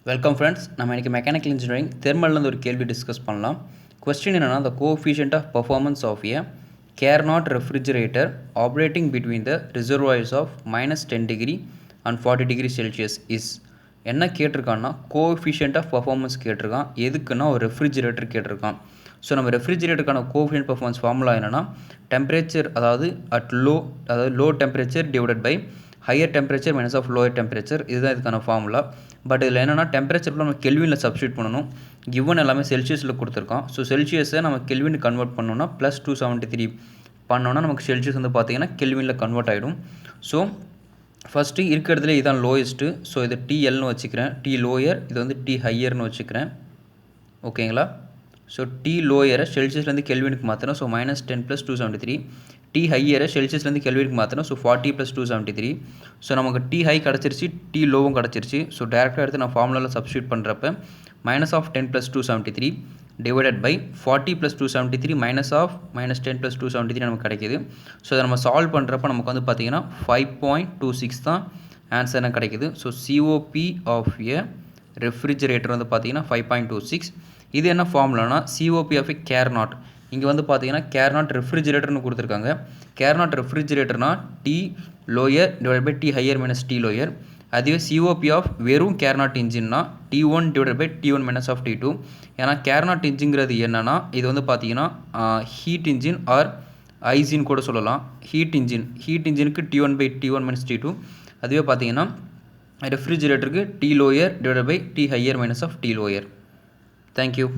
Welcome friends. நம்ம இன்றைக்கி mechanical engineering தெர்மல்லேருந்து ஒரு கேள்வி டிஸ்கஸ் பண்ணலாம். கொஸ்டின் என்னென்னா, the coefficient of performance of a Carnot refrigerator operating between the reservoirs of -10 and 40 Celsius is. என்ன கேட்டிருக்கான்னா, கோஎஃபிஷியன்ட் ஆஃப் பர்ஃபார்மன்ஸ் கேட்டிருக்கான். எதுக்குன்னா ஒரு ரெஃப்ரிஜரேட்டர் கேட்டிருக்கான். ஸோ நம்ம ரெஃப்ரிஜரேட்டருக்கான கோஎஃபிஷியன்ட் பர்ஃபார்மன்ஸ் ஃபார்முலா என்னென்னா, டெம்பரேச்சர் அதாவது low temperature divided by higher temperature minus of lower temperature. இதுதான் இதுக்கான ஃபார்முலா. பட் இதில் என்னென்னா, டெம்பரேச்சரில் நம்ம கெல்வினில் சப்ஸ்டியூட் பண்ணணும். கிவன் எல்லாமே செல்சியஸில் கொடுத்துருக்கோம். ஸோ செல்சியஸை நம்ம கெல்வின் கன்வெர்ட் பண்ணோன்னா +273 பண்ணோன்னா நமக்கு செல்சியஸ் வந்து பார்த்திங்கன்னா கெல்வினில் கன்வெர்ட் ஆகிடும். ஸோ ஃபஸ்ட்டு இருக்கிறதுல இதுதான் லோயஸ்ட்டு. ஸோ இது TLன்னு வச்சுக்கிறேன், T லோயர், இது வந்து T ஹையர்னு வச்சுக்கிறேன். ஓகேங்களா? ஸோ T லோயரை செல்சியஸ்லேருந்து கெல்வினுக்கு மாற்றணும். ஸோ -10 + 273. T ஹையரை செல்சியஸ்லேருந்து கெல்வினுக்கு மாற்றணும். ஸோ 40 + 273. ஸோ நமக்கு T ஹை கிடச்சிருச்சு, T லோவும் கிடச்சிருச்சு. ஸோ டேரெக்டாக எடுத்து நான் ஃபார்முலாவில் சப்ஸ்டியூட் பண்ணுறப்ப -10 + 273 டிவைடட் பை 40 + 273 -10 + 273 நமக்கு கிடைக்கிது. ஸோ அதை நம்ம சால்வ் பண்ணுறப்ப நமக்கு வந்து பார்த்திங்கன்னா 5.26 தான் ஆன்சர் எனக்கு கிடைக்கிது. So COP of a refrigerator வந்து பார்த்திங்கன்னா 5.26. இது என்ன ஃபார்முலானா, COP ஆஃப் எ கேர்னாட். இங்கே வந்து பார்த்தீங்கன்னா கேர்னாட் ரெஃப்ரிஜரேட்டர்னு கொடுத்துருக்காங்க. கேர்னாட் ரெஃப்ரிஜரேட்டர்னா T lower divide by T higher minus T lower. அதுவே COP ஆஃப் வெறும் கேர்னாட் இன்ஜின்னா T1 divide by T1 minus of T2. ஏன்னா கேர்னாட் இன்ஜின்ங்கிறது என்னென்னா, இது வந்து பார்த்தீங்கன்னா ஹீட் இன்ஜின் ஆர் ஐசின்னு கூட சொல்லலாம். ஹீட் இன்ஜினுக்கு T1 by T1 minus T2. அதுவே பார்த்தீங்கன்னா ரெஃப்ரிஜரேட்டருக்கு T lower divide by T higher minus of T lower. Thank you.